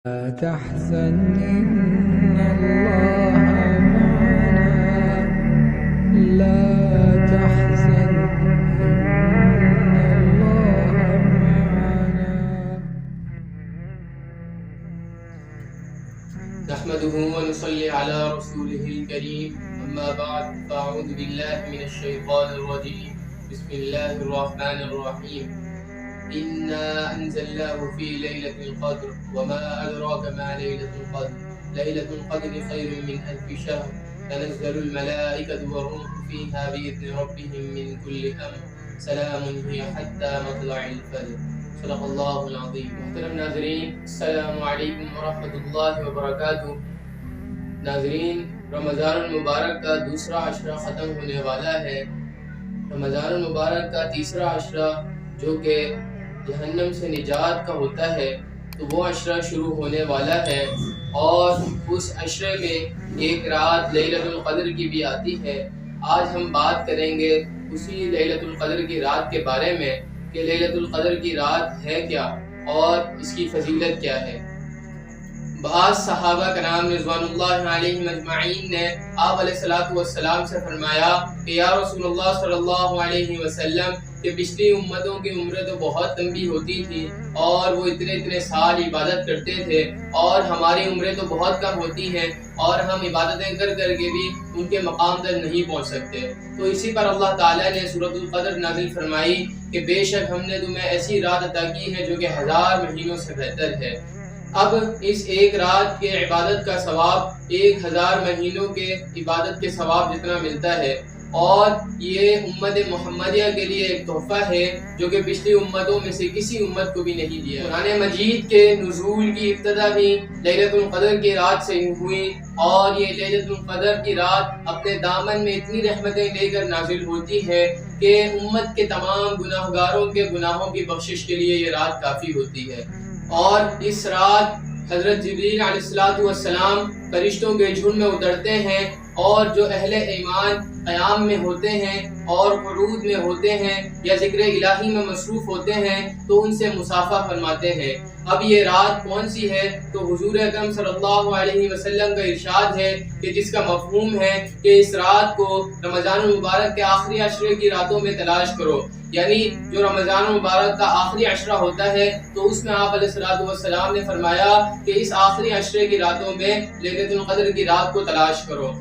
لا تحزن إن الله معنا لا تحزن إن الله معنا نحمده ونصلي على رسوله الكريم أما بعد فأعوذ بالله من الشيطان الرجيم بسم الله الرحمن الرحيم إنا أنزلناه في ليلة القدر وما أدراك ما ليلة القدر ليلة القدر خير من 1000 شهر تنزل الملائكة والروح فيها بإذن ربهم من كل أمر سلام هي حتى مطلع الفجر صدق اللہ العظیم. محترم ناظرین، السلام علیکم ورحمۃ اللہ وبرکاتہ. ناظرین، رمضان المبارک کا دوسرا عشرہ ختم ہونے والا ہے. رمضان المبارک کا تیسرا عشرہ جو کہ جہنم سے نجات کا ہوتا ہے تو وہ عشرہ شروع ہونے والا ہے، اور اس عشرے میں ایک رات لیلۃ القدر کی بھی آتی ہے. آج ہم بات کریں گے اسی لیلۃ القدر کی رات کے بارے میں کہ لیلۃ القدر کی رات ہے کیا اور اس کی فضیلت کیا ہے. بعض صحابہ کرام رضوان اللہ علیہم اجمعین نے آپ علیہ الصلوۃ والسلام سے فرمایا کہ یا رسول اللہ صلی اللہ علیہ وسلم کہ پچھلی امتوں کی عمریں تو بہت لمبی ہوتی تھی اور وہ اتنے سال عبادت کرتے تھے، اور ہماری عمریں تو بہت کم ہوتی ہیں اور ہم عبادتیں کر کے بھی ان کے مقام تک نہیں پہنچ سکتے. تو اسی پر اللہ تعالیٰ نے سورۃ القدر نازل فرمائی کہ بے شک ہم نے تمہیں ایسی رات عطا کی ہے جو کہ 1000 مہینوں سے بہتر ہے. اب اس ایک رات کے عبادت کا ثواب 1000 مہینوں کے عبادت کے ثواب جتنا ملتا ہے، اور یہ امت محمدیہ کے لیے ایک تحفہ ہے جو کہ پچھلی امتوں میں سے کسی امت کو بھی نہیں دیا. قرآن مجید کے نزول کی ابتدا بھی لیلۃ القدر کی رات سے ہوئی، اور یہ لیلۃ القدر کی رات اپنے دامن میں اتنی رحمتیں لے کر نازل ہوتی ہے کہ امت کے تمام گناہگاروں کے گناہوں کی بخشش کے لیے یہ رات کافی ہوتی ہے. اور اس رات حضرت جبریل علیہ السلام فرشتوں کے جھنڈ میں اترتے ہیں، اور جو اہل ایمان قیام میں ہوتے ہیں اور قعود میں ہوتے ہیں یا ذکر الہی میں مصروف ہوتے ہیں تو ان سے مصافحہ فرماتے ہیں. اب یہ رات کون سی ہے؟ تو حضور اکرم صلی اللہ علیہ وسلم کا ارشاد ہے کہ جس کا مفہوم ہے کہ اس رات کو رمضان المبارک کے آخری عشرے کی راتوں میں تلاش کرو. یعنی جو رمضان المبارک کا آخری عشرہ ہوتا ہے تو اس میں آپ علیہ السلام نے فرمایا کہ اس آخری عشرے کی راتوں میں لیلۃ القدر کی رات کو تلاش کرو.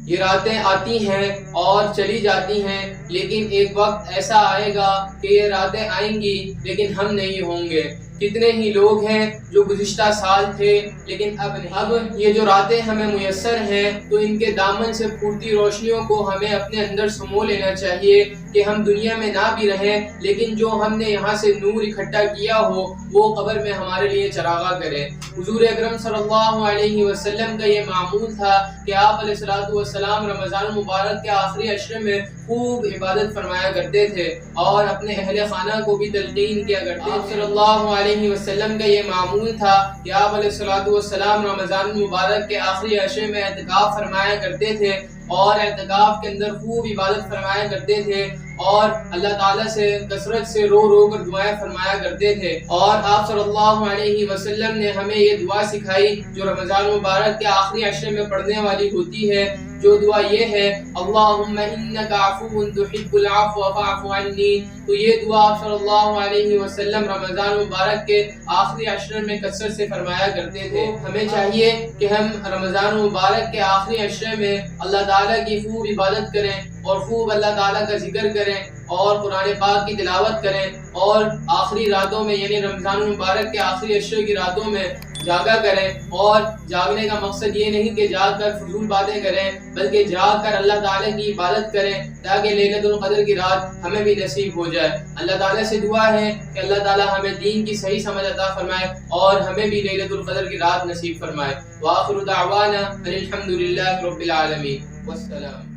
یہ راتیں آتی ہیں اور چلی جاتی ہیں، لیکن ایک وقت ایسا آئے گا کہ یہ راتیں آئیں گی لیکن ہم نہیں ہوں گے. کتنے ہی لوگ ہیں جو گزشتہ سال تھے لیکن اب نہیں. اب یہ جو راتیں ہمیں میسر ہیں تو ان کے دامن سے پھوٹتی روشنیوں کو ہمیں اپنے اندر سمو لینا چاہیے کہ ہم دنیا میں نہ بھی رہیں لیکن جو ہم نے یہاں سے نور اکٹھا کیا ہو وہ قبر میں ہمارے لیے چراغاں کرے. حضور اکرم صلی اللہ علیہ وسلم کا یہ معمول تھا کہ آپ علیہ السلام رمضان المبارک کے آخری عشرے میں خوب عبادت فرمایا کرتے تھے اور اپنے اہل خانہ کو بھی تلقین کیا کرتے تھے. صلی اللہ علیہ وسلم کا یہ معمول تھا کہ آپ علیہ السلام رمضان المبارک کے آخری عشرے میں اعتکاف فرمایا کرتے تھے اور اعتکاف کے اندر خوب عبادت فرمایا کرتے تھے اور اللہ تعالیٰ سے کثرت سے رو کر دعائیں فرمایا کرتے تھے. اور آپ صلی اللہ علیہ وسلم نے ہمیں یہ دعا سکھائی جو رمضان مبارک کے آخری عشرے میں پڑھنے والی ہوتی ہے، جو دعا یہ ہے اللہم انک عفو تحب العفو فاعف عنی. تو یہ دعا آپ صلی اللہ علیہ وسلم رمضان مبارک کے آخری عشرے میں کثرت سے فرمایا کرتے تھے. ہمیں چاہیے کہ ہم رمضان مبارک کے آخری عشرے میں اللہ تعالیٰ کی خوب عبادت کریں اور خوب اللہ تعالیٰ کا ذکر کریں اور قرآن پاک کی تلاوت کریں، اور آخری راتوں میں یعنی رمضان المبارک کے آخری عشرے کی راتوں میں جاگا کریں. اور جاگنے کا مقصد یہ نہیں کہ جاگ کر فضول باتیں کریں بلکہ جاگ کر اللہ تعالیٰ کی عبادت کریں تاکہ لیلۃ القدر کی رات ہمیں بھی نصیب ہو جائے. اللہ تعالیٰ سے دعا ہے کہ اللہ تعالیٰ ہمیں دین کی صحیح سمجھ عطا فرمائے اور ہمیں بھی لیلۃ القدر کی رات نصیب فرمائے. وآخر دعوانا الحمد للہ رب العالمین. والسلام.